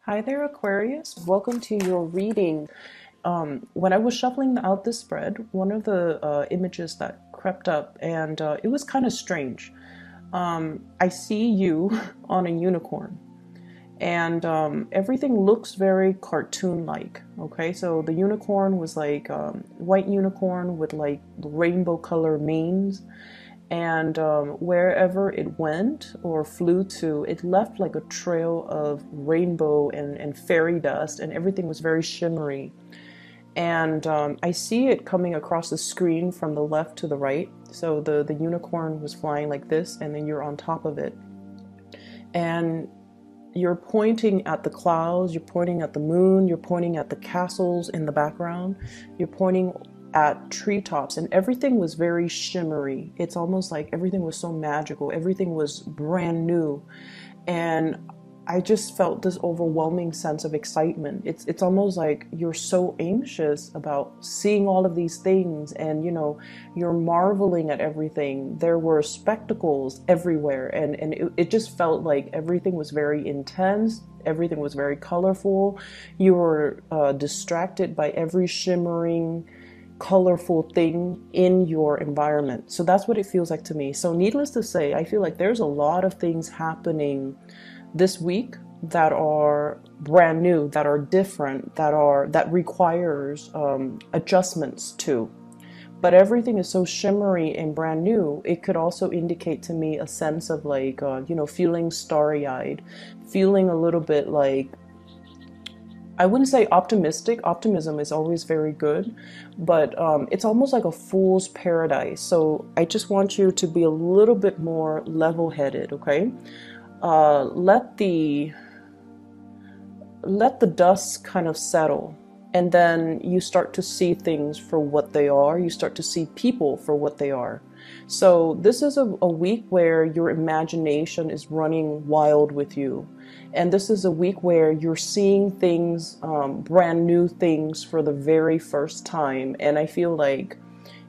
Hi there, Aquarius. Welcome to your reading. When I was shuffling out this spread, one of the images that crept up, and it was kind of strange. I see you on a unicorn, and everything looks very cartoon-like. Okay, so the unicorn was like white unicorn with like rainbow color manes, and wherever it went or flew to, it left like a trail of rainbow and fairy dust, and everything was very shimmery. And I see it coming across the screen from the left to the right. So the unicorn was flying like this, and then you're on top of it. And you're pointing at the clouds, you're pointing at the moon, you're pointing at the castles in the background, you're pointing at treetops, and everything was very shimmery. It's almost like everything was so magical, everything was brand new. And I just felt this overwhelming sense of excitement. It's almost like you're so anxious about seeing all of these things, and you're marveling at everything. There were spectacles everywhere, and it just felt like everything was very intense. Everything was very colorful. You were distracted by every shimmering colorful thing in your environment. So that's what it feels like to me. So needless to say, I feel like there's a lot of things happening this week that are brand new, that are different, that requires adjustments to. But everything is so shimmery and brand new. It could also indicate to me a sense of like feeling starry-eyed, feeling a little bit like, I wouldn't say optimistic. Optimism is always very good, but it's almost like a fool's paradise. So I just want you to be a little bit more level-headed, okay? Let the dust kind of settle, and then you start to see things for what they are. You start to see people for what they are. So this is a week where your imagination is running wild with you. And this is a week where you're seeing things, brand new things for the very first time. And I feel like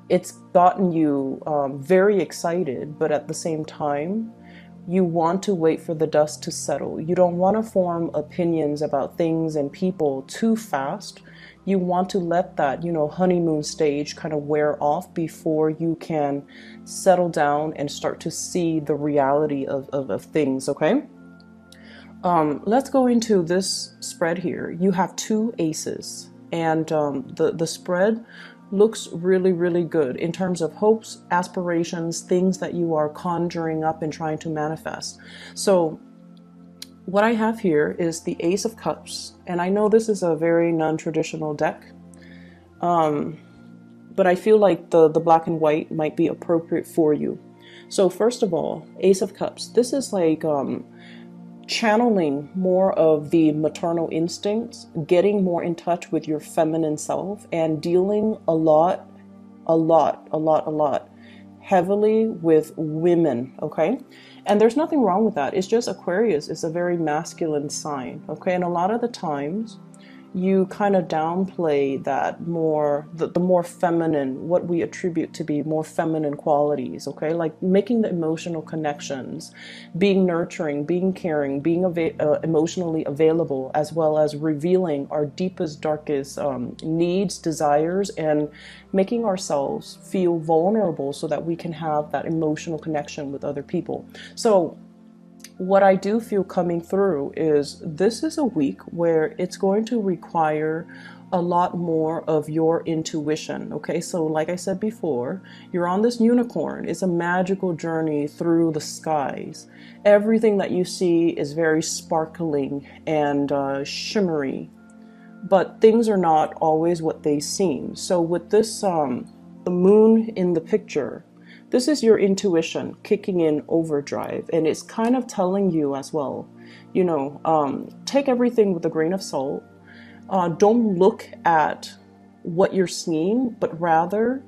it's gotten you very excited, but at the same time, you want to wait for the dust to settle. You don't want to form opinions about things and people too fast. You want to let that, honeymoon stage kind of wear off before you can settle down and start to see the reality of things, okay? Let's go into this spread here. You have two aces, and the spread looks really, really good in terms of hopes, aspirations, things that you are conjuring up and trying to manifest. So what I have here is the Ace of Cups, and I know this is a very non-traditional deck, but I feel like the black and white might be appropriate for you. So first of all, Ace of Cups. This is like channeling more of the maternal instincts, getting more in touch with your feminine self, and dealing a lot heavily with women, okay? And there's nothing wrong with that. It's just Aquarius is a very masculine sign, okay? And a lot of the times you kind of downplay that more, the more feminine, what we attribute to be more feminine qualities, okay? Like making the emotional connections, being nurturing, being caring, being emotionally available, as well as revealing our deepest, darkest needs, desires, and making ourselves feel vulnerable so that we can have that emotional connection with other people. So what I do feel coming through is this is a week where it's going to require a lot more of your intuition. Okay, so like I said before, you're on this unicorn. It's a magical journey through the skies. Everything that you see is very sparkling and shimmery, but things are not always what they seem. So with this, the moon in the picture, this is your intuition kicking in overdrive, and it's kind of telling you as well, take everything with a grain of salt. Don't look at what you're seeing, but rather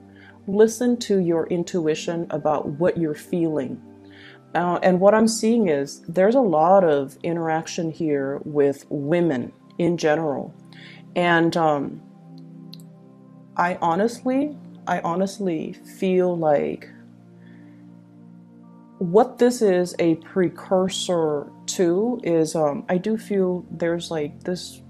listen to your intuition about what you're feeling. And what I'm seeing is there's a lot of interaction here with women in general. And I honestly feel like what this is a precursor to is I do feel there's like this,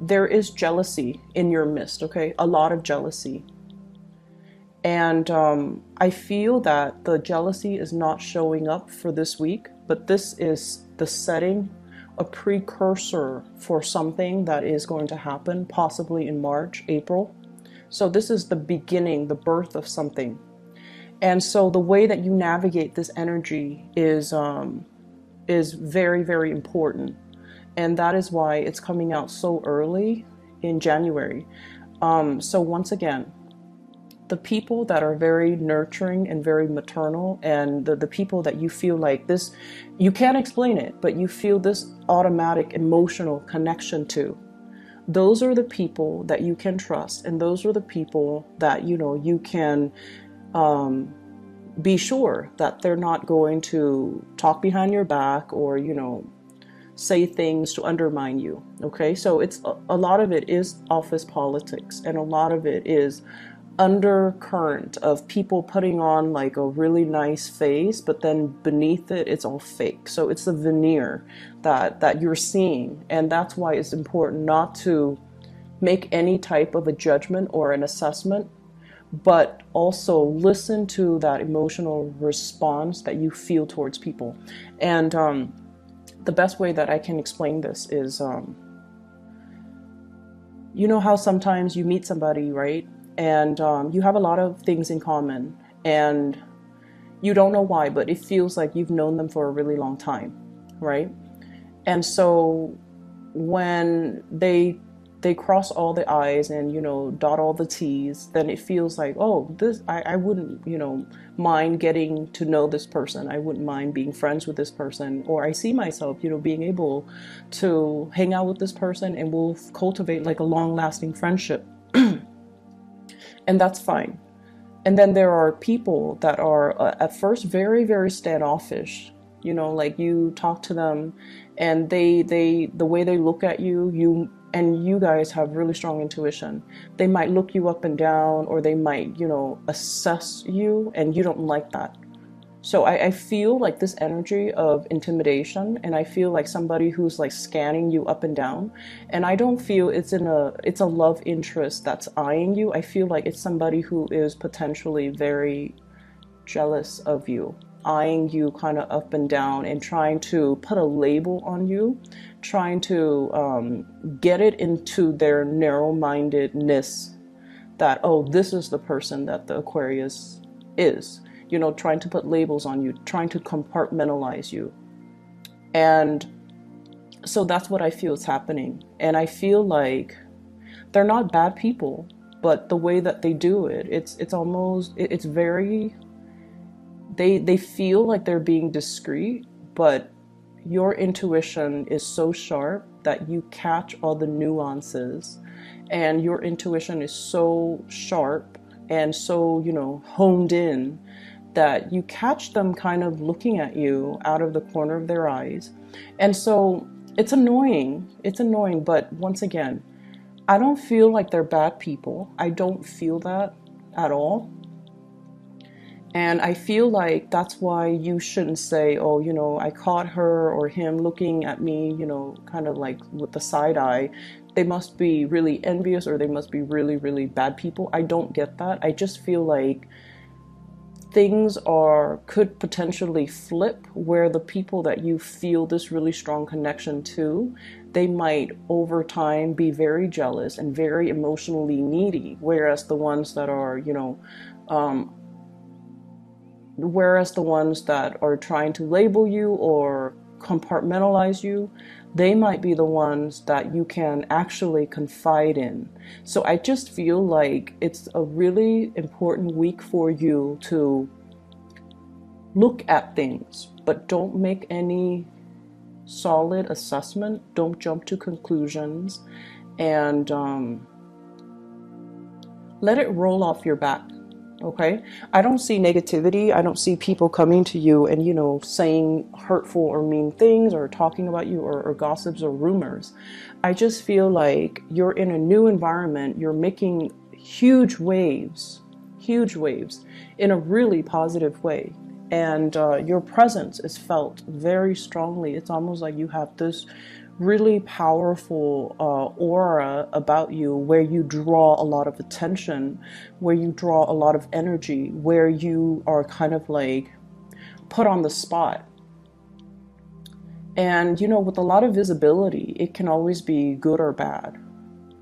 there is jealousy in your midst, okay? A lot of jealousy. And I feel that the jealousy is not showing up for this week, but this is the setting, a precursor for something that is going to happen possibly in March, April. So this is the beginning, the birth of something. And so the way that you navigate this energy is very, very important. And that is why it's coming out so early in January. So once again, the people that are very nurturing and very maternal, and the people that you feel like this, you can't explain it, but you feel this automatic emotional connection to, those are the people that you can trust. And those are the people that, you know, you can be sure that they're not going to talk behind your back or, you know, say things to undermine you. Okay, so it's a lot of it is office politics, and a lot of it is undercurrent of people putting on like a really nice face, but then beneath it, it's all fake. So it's the veneer that you're seeing, and that's why it's important not to make any type of a judgment or an assessment, but also listen to that emotional response that you feel towards people. And the best way that I can explain this is, you know how sometimes you meet somebody, right? And you have a lot of things in common, and you don't know why, but it feels like you've known them for a really long time, right? And so when they cross all the I's and, you know, dot all the T's, then it feels like, oh, this, I wouldn't, you know, mind getting to know this person. I wouldn't mind being friends with this person. Or I see myself, you know, being able to hang out with this person, and we'll cultivate like a long-lasting friendship. And that's fine. And then there are people that are at first very, very standoffish. You know, like you talk to them, and they the way they look at you, you guys have really strong intuition. They might look you up and down, or they might, you know, assess you, and you don't like that. So I feel like this energy of intimidation, and I feel like somebody who's like scanning you up and down. And I don't feel it's a love interest that's eyeing you. I feel like it's somebody who is potentially very jealous of you, eyeing you kind of up and down, and trying to put a label on you, trying to get it into their narrow-mindedness that, oh, this is the person that the Aquarius is. You know, trying to put labels on you, trying to compartmentalize you. And so that's what I feel is happening. And I feel like they're not bad people, but the way that they do it, it's almost, it's very, they feel like they're being discreet, but your intuition is so sharp that you catch all the nuances, and your intuition is so sharp and so, you know, honed in, that you catch them kind of looking at you out of the corner of their eyes. And so it's annoying. It's annoying. But once again, I don't feel like they're bad people. I don't feel that at all. And I feel like that's why you shouldn't say, oh, you know, I caught her or him looking at me, you know, kind of like with the side eye. They must be really envious, or they must be really, really bad people. I don't get that. I just feel like things could potentially flip, where the people that you feel this really strong connection to, they might over time be very jealous and very emotionally needy, whereas the ones that are, you know, whereas the ones that are trying to label you or compartmentalize you, they might be the ones that you can actually confide in. So I just feel like it's a really important week for you to look at things, but don't make any solid assessment. Don't jump to conclusions, and let it roll off your back. Okay, I don't see negativity. I don't see people coming to you and, you know, saying hurtful or mean things, or talking about you, or gossips or rumors. I just feel like you're in a new environment. You're making huge waves, huge waves in a really positive way. And your presence is felt very strongly. It's almost like you have this really powerful aura about you, where you draw a lot of attention, where you draw a lot of energy, where you are kind of like put on the spot. And you know, with a lot of visibility, it can always be good or bad.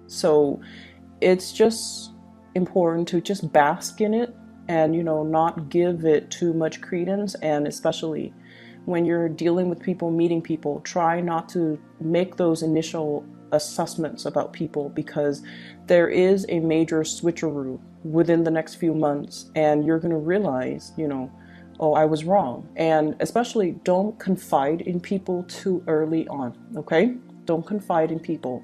So it's just important to just bask in it, and you know, not give it too much credence. And especially when you're dealing with people, meeting people, try not to make those initial assessments about people, because there is a major switcheroo within the next few months, and you're going to realize, you know, oh, I was wrong. And especially don't confide in people too early on, okay? Don't confide in people.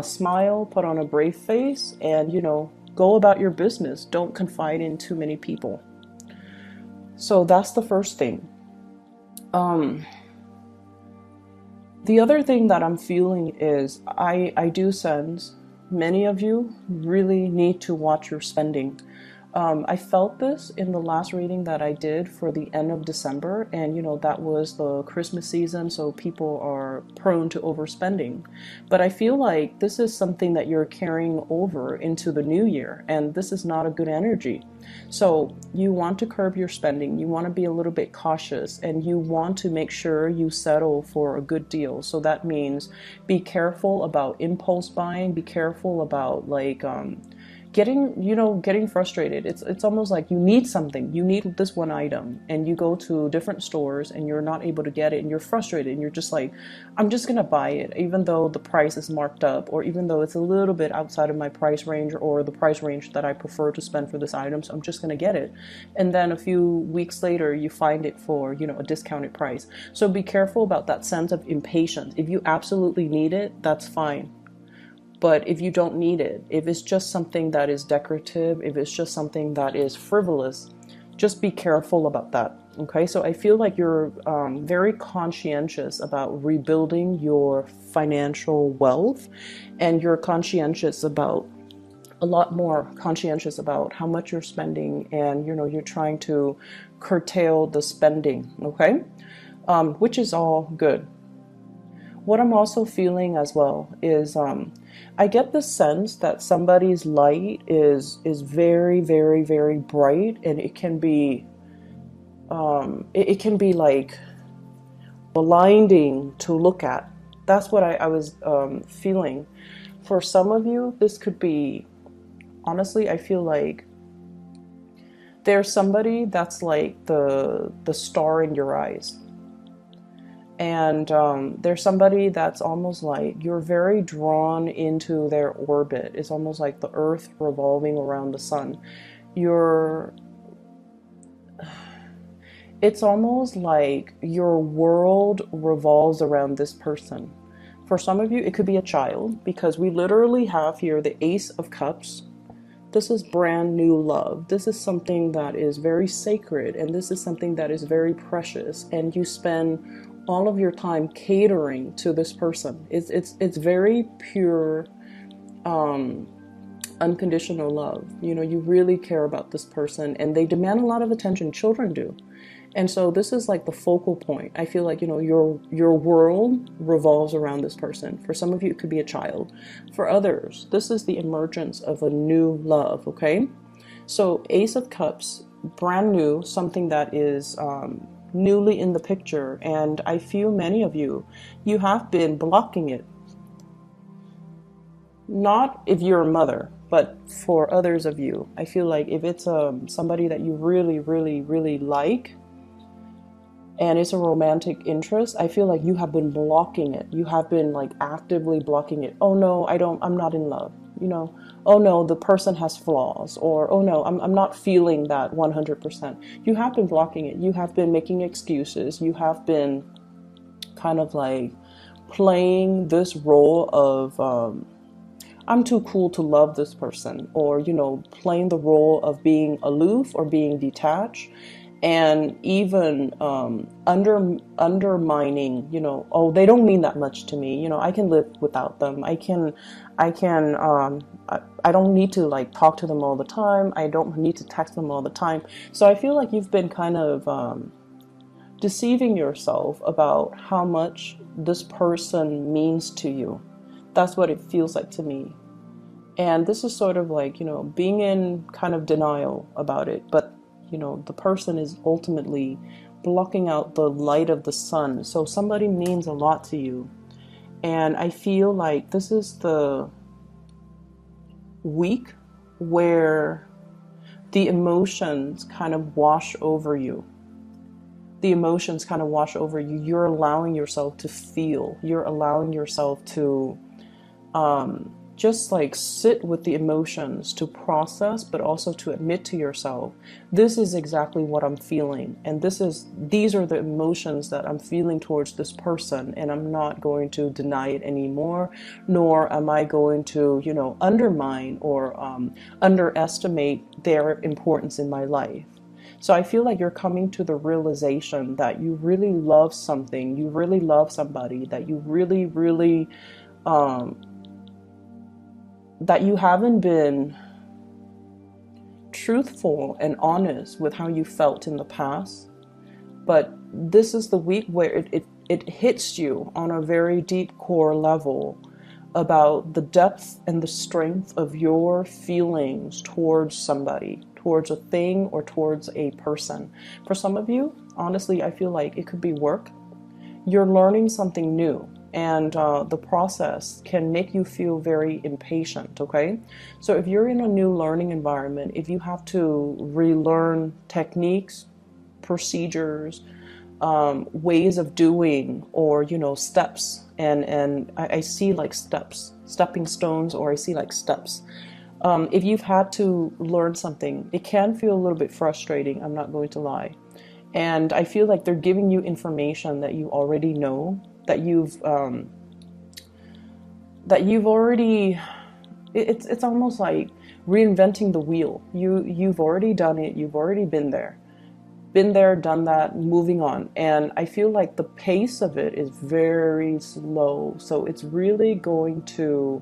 Smile, put on a brave face, and you know, go about your business. Don't confide in too many people. So that's the first thing. The other thing that I'm feeling is I do sense many of you really need to watch your spending. I felt this in the last reading that I did for the end of December, and you know, that was the Christmas season, so people are prone to overspending. But I feel like this is something that you're carrying over into the new year, and this is not a good energy. So you want to curb your spending, you want to be a little bit cautious, and you want to make sure you settle for a good deal. So that means be careful about impulse buying, be careful about like getting frustrated. It's almost like you need something, you need this one item, and you go to different stores and you're not able to get it, and you're frustrated, and you're just like, I'm just gonna buy it even though the price is marked up, or even though it's a little bit outside of my price range, or the price range that I prefer to spend for this item, so I'm just gonna get it. And then a few weeks later you find it for, you know, a discounted price. So be careful about that sense of impatience. If you absolutely need it, that's fine. But if you don't need it, if it's just something that is decorative, if it's just something that is frivolous, just be careful about that. Okay, so I feel like you're very conscientious about rebuilding your financial wealth, and you're conscientious about a lot more conscientious about how much you're spending, and you know, you're trying to curtail the spending. Okay, which is all good. What I'm also feeling as well is I get the sense that somebody's light is very, very, very bright, and it can be like blinding to look at. That's what I was feeling. For some of you, this could be, honestly, I feel like there's somebody that's like the star in your eyes. And there's somebody that's almost like you're very drawn into their orbit. It's almost like the earth revolving around the sun. It's almost like your world revolves around this person. For some of you, it could be a child, because we literally have here the Ace of Cups. This is brand new love. This is something that is very sacred, and this is something that is very precious, and you spend all of your time catering to this person. It's very pure, unconditional love. You know, you really care about this person, and they demand a lot of attention. Children do. And so this is like the focal point. I feel like, you know, your world revolves around this person. For some of you, it could be a child. For others, this is the emergence of a new love, okay? So Ace of Cups, brand new, something that is newly in the picture, and I feel many of you have been blocking it. Not if you're a mother, but for others of you, I feel like if it's somebody that you really, really, really like, and it's a romantic interest, I feel like you have been blocking it. You have been like actively blocking it. Oh no, I'm not in love. You know, oh no, the person has flaws, or oh no, I'm not feeling that 100%. You have been blocking it. You have been making excuses. You have been kind of like playing this role of I'm too cool to love this person, or you know, playing the role of being aloof or being detached. and even undermining, you know, oh, they don't mean that much to me. You know, I can live without them. I don't need to like talk to them all the time. I don't need to text them all the time. So I feel like you've been kind of deceiving yourself about how much this person means to you. That's what it feels like to me. And this is sort of like, you know, being in kind of denial about it. But, you know, the person is ultimately blocking out the light of the sun. So somebody means a lot to you. And I feel like this is the week where the emotions kind of wash over you. The emotions kind of wash over you. You're allowing yourself to feel. You're allowing yourself to just like sit with the emotions, to process, but also to admit to yourself, this is exactly what I'm feeling. And these are the emotions that I'm feeling towards this person. And I'm not going to deny it anymore, nor am I going to, you know, undermine or underestimate their importance in my life. So I feel like you're coming to the realization that you really love something, you really love somebody, that you really, really, that you haven't been truthful and honest with how you felt in the past. But this is the week where it hits you on a very deep core level about the depth and the strength of your feelings towards somebody, towards a thing, or towards a person. For some of you, honestly, I feel like it could be work. You're learning something new, and the process can make you feel very impatient, okay? So if you're in a new learning environment, if you have to relearn techniques, procedures, ways of doing, or, you know, steps, and I see like steps, stepping stones, or I see like steps. If you've had to learn something, it can feel a little bit frustrating, I'm not going to lie. And I feel like they're giving you information that you already know, that you've already, it's almost like reinventing the wheel. You've already done it, you've already been there, done that, moving on. And I feel like the pace of it is very slow. So it's really going to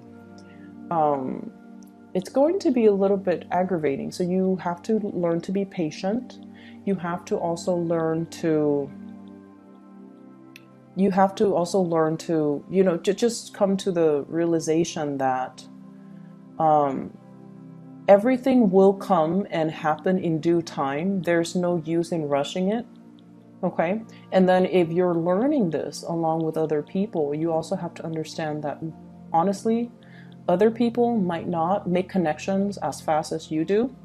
be a little bit aggravating. So you have to learn to be patient. You have to also learn to, you know, just come to the realization that everything will come and happen in due time. There's no use in rushing it. Okay. And then if you're learning this along with other people, you also have to understand that honestly, other people might not make connections as fast as you do.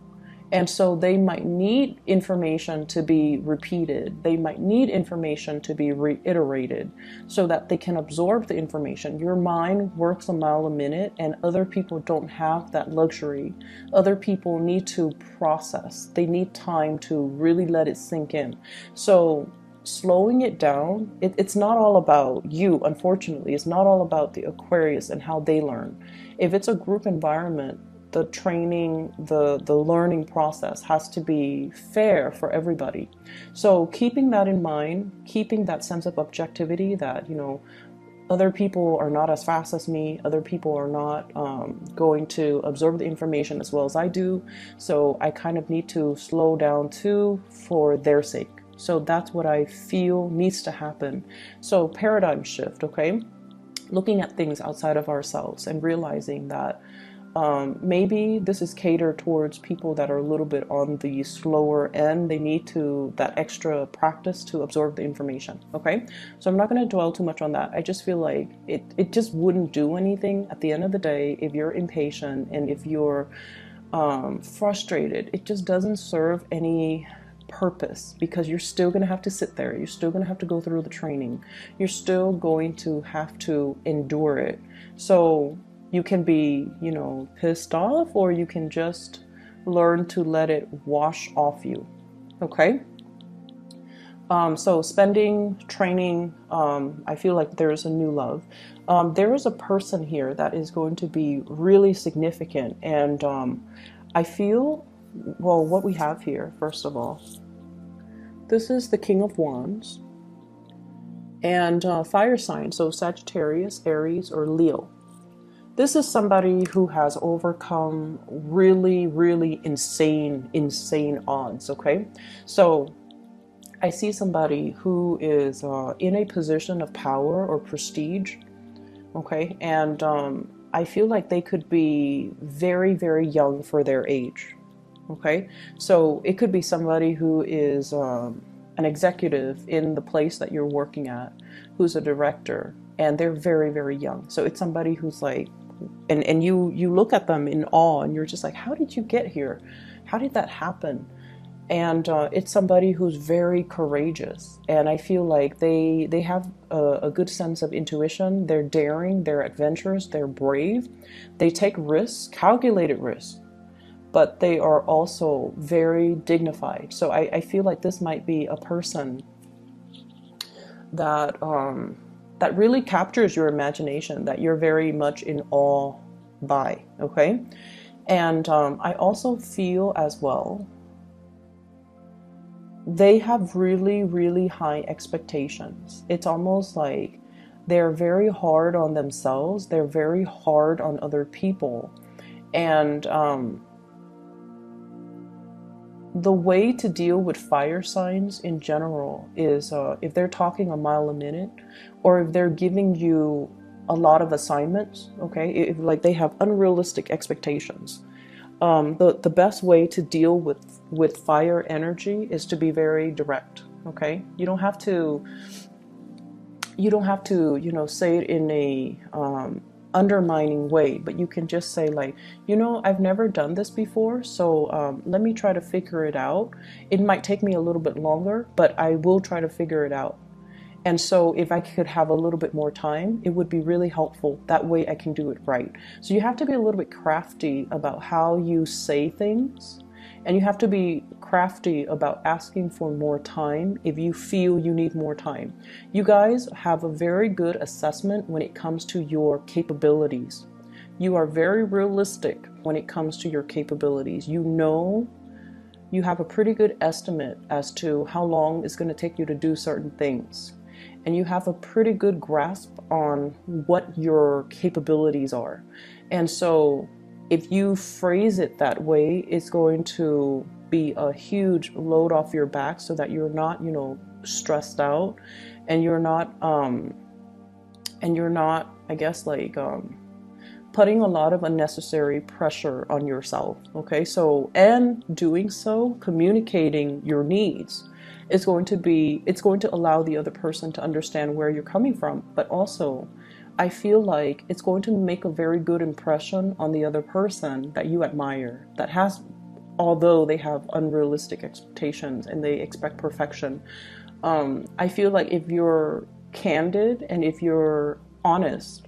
And so they might need information to be repeated. They might need information to be reiterated so that they can absorb the information. Your mind works a mile a minute, and other people don't have that luxury. Other people need to process. They need time to really let it sink in. So slowing it down, it's not all about you, unfortunately. It's not all about the Aquarius and how they learn. If it's a group environment, the training, the learning process has to be fair for everybody. So keeping that in mind, keeping that sense of objectivity that, you know, other people are not as fast as me, other people are not going to absorb the information as well as I do. So I kind of need to slow down too for their sake. So that's what I feel needs to happen. So paradigm shift, okay? Looking at things outside of ourselves and realizing that maybe this is catered towards people that are a little bit on the slower end. They need that extra practice to absorb the information. Okay. So I'm not going to dwell too much on that. I just feel like it just wouldn't do anything at the end of the day. If you're impatient and if you're frustrated, it just doesn't serve any purpose, because you're still going to have to sit there. You're still going to have to go through the training. You're still going to have to endure it. So you can be, you know, pissed off, or you can just learn to let it wash off you. Okay. So spending, training, I feel like there's a new love. There is a person here that is going to be really significant. And I feel, well, what we have here, first of all, This is the King of Wands. And fire sign, so Sagittarius, Aries, or Leo. This is somebody who has overcome really, really insane odds, okay? So I see somebody who is in a position of power or prestige, okay? And I feel like they could be very, very young for their age, okay? So it could be somebody who is an executive in the place that you're working at, who's a director, and they're very, very young. So it's somebody who's like, and you look at them in awe, and you're just like, how did you get here? How did that happen? And it's somebody who's very courageous, and I feel like they have a good sense of intuition. They're daring, they're adventurous, they're brave, they take risks, calculated risks, but they are also very dignified. So I feel like this might be a person that that really captures your imagination, that you're very much in awe by, okay? And I also feel as well, they have really, really high expectations. It's almost like they're very hard on themselves, they're very hard on other people. And the way to deal with fire signs in general is if they're talking a mile a minute, or if they're giving you a lot of assignments, okay, if like they have unrealistic expectations, the best way to deal with fire energy is to be very direct, okay? You don't have to say it in a undermining way, but you can just say like, I've never done this before, so let me try to figure it out. It might take me a little bit longer, but I will try to figure it out. And so if I could have a little bit more time, it would be really helpful. That way I can do it right. So you have to be a little bit crafty about how you say things, and you have to be crafty about asking for more time if you feel you need more time. You guys have a very good assessment when it comes to your capabilities. You are very realistic when it comes to your capabilities. You have a pretty good estimate as to how long it's going to take you to do certain things. And you have a pretty good grasp on what your capabilities are. And so if you phrase it that way, it's going to be a huge load off your back, so that you're not, stressed out, and you're not, I guess, like, putting a lot of unnecessary pressure on yourself. Okay. So, and doing so, communicating your needs, it's going to allow the other person to understand where you're coming from, but also I feel like it's going to make a very good impression on the other person that you admire, although they have unrealistic expectations and they expect perfection. I feel like if you're candid and if you're honest,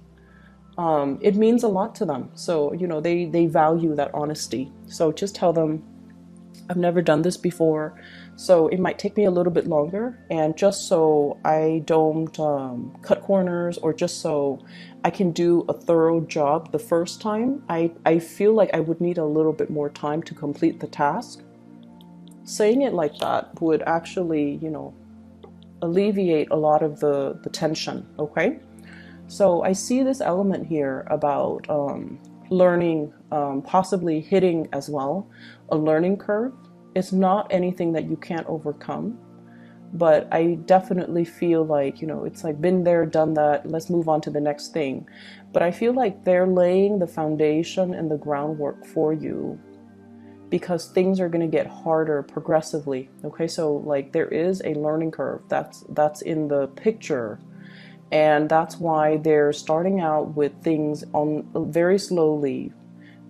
it means a lot to them. So, they value that honesty. So just tell them, I've never done this before, so it might take me a little bit longer, and just so I don't cut corners, or just so I can do a thorough job the first time, I feel like I would need a little bit more time to complete the task. Saying it like that would actually, alleviate a lot of the tension, okay? So I see this element here about learning, possibly hitting as well, a learning curve. It's not anything that you can't overcome, but I definitely feel like, it's like been there, done that, let's move on to the next thing. But I feel like they're laying the foundation and the groundwork for you, because things are going to get harder progressively. Okay, so like there is a learning curve that's in the picture. And that's why they're starting out with things on very slowly,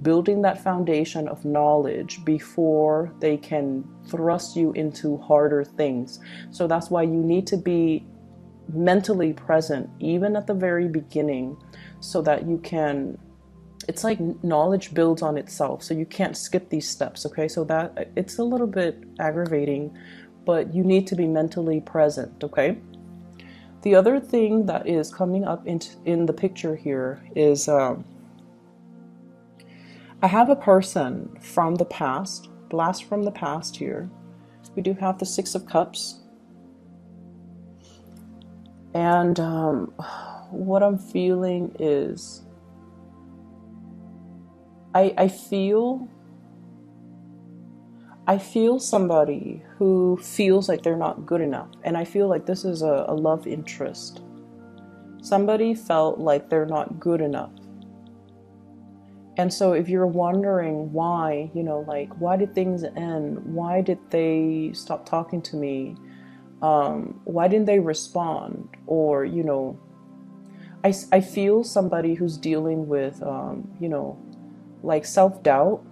building that foundation of knowledge before they can thrust you into harder things. So that's why you need to be mentally present, even at the very beginning, so that you can, it's like knowledge builds on itself. So you can't skip these steps. Okay, so that it's a little bit aggravating, but you need to be mentally present. Okay. The other thing that is coming up in the picture here is I have a person from the past, blast from the past here, We do have the Six of Cups. And what I'm feeling is I feel somebody who feels like they're not good enough. And I feel like this is a love interest. Somebody felt like they're not good enough. And so if you're wondering why, you know, like, why did things end? Why did they stop talking to me? Why didn't they respond? Or, you know, I feel somebody who's dealing with, you know, like self-doubt.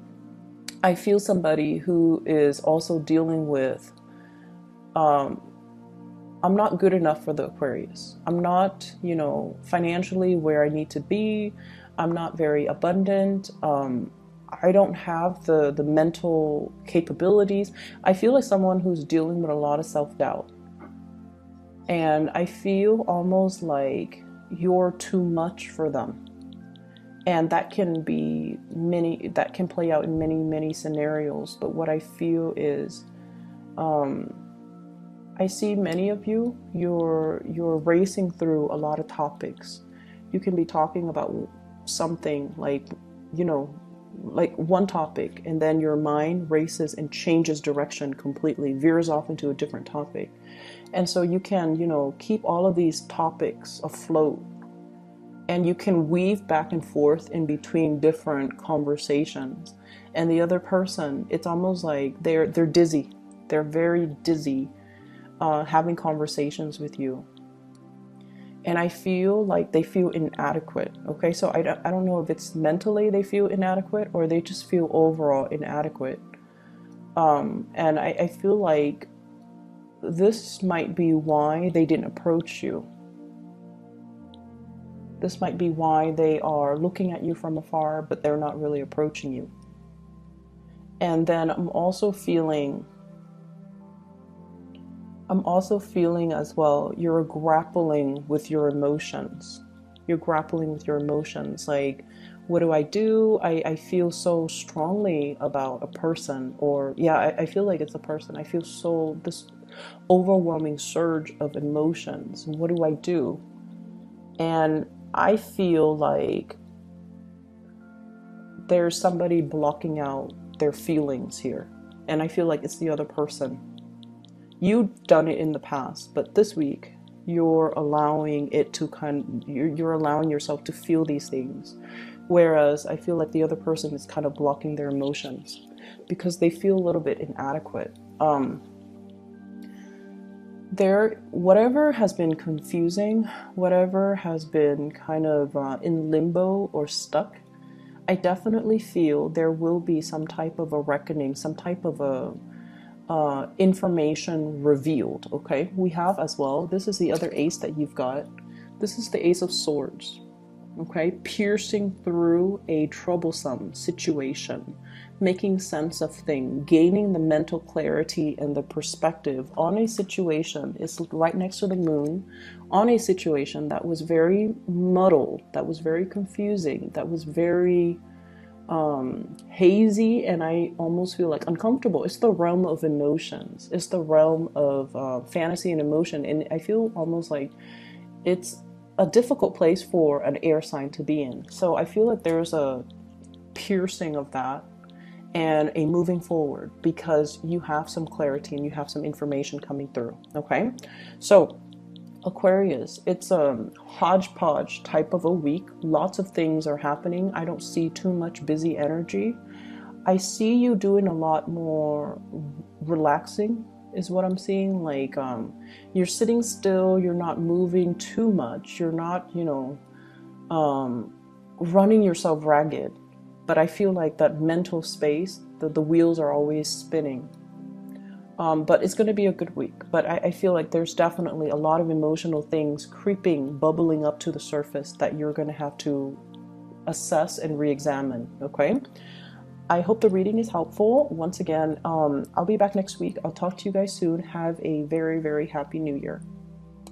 I feel somebody who is also dealing with, I'm not good enough for the Aquarius. I'm not, you know, financially where I need to be. I'm not very abundant. I don't have the mental capabilities. I feel like someone who's dealing with a lot of self-doubt. And I feel almost like you're too much for them. And that can be that can play out in many scenarios. But what I feel is, I see many of you, you're racing through a lot of topics. You can be talking about something like, you know, like one topic, and then your mind races and changes direction completely, veers off into a different topic. And so you can, you know, keep all of these topics afloat, and you can weave back and forth in between different conversations. And the other person, it's almost like they're dizzy. They're very dizzy having conversations with you. And I feel like they feel inadequate. Okay, so I don't know if it's mentally they feel inadequate or they just feel overall inadequate. And I feel like this might be why they didn't approach you. This might be why they are looking at you from afar, but they're not really approaching you. And then I'm also feeling as well, you're grappling with your emotions. You're grappling with your emotions. Like, what do? I feel so strongly about a person, or yeah, I feel like it's a person. I feel this overwhelming surge of emotions. What do I do? And I feel like there's somebody blocking out their feelings here. And I feel like it's the other person. You've done it in the past, but this week you're allowing it to you're allowing yourself to feel these things. Whereas I feel like the other person is kind of blocking their emotions because they feel a little bit inadequate. Whatever has been confusing, whatever has been kind of in limbo or stuck, I definitely feel there will be some type of a reckoning, some type of a information revealed. Okay, we have as well, this is the other ace that you've got. This is the Ace of Swords. Okay, piercing through a troublesome situation, making sense of things, gaining the mental clarity and the perspective on a situation. Is right next to the moon, on a situation that was very muddled, that was very confusing, that was very hazy, and I almost feel like uncomfortable. It's the realm of emotions. It's the realm of fantasy and emotion, and I feel almost like it's a difficult place for an air sign to be in. So I feel like there's a piercing of that and a moving forward because you have some clarity and you have some information coming through. Okay, so Aquarius, it's a hodgepodge type of a week. Lots of things are happening. I don't see too much busy energy. I see you doing a lot more relaxing is what I'm seeing. Like you're sitting still, you're not moving too much, you're not, you know, running yourself ragged. But I feel like that mental space, the wheels are always spinning. But it's going to be a good week. But I feel like there's definitely a lot of emotional things creeping, bubbling up to the surface that you're going to have to assess and re-examine. Okay? I hope the reading is helpful. Once again, I'll be back next week. I'll talk to you guys soon. Have a very, very happy New Year.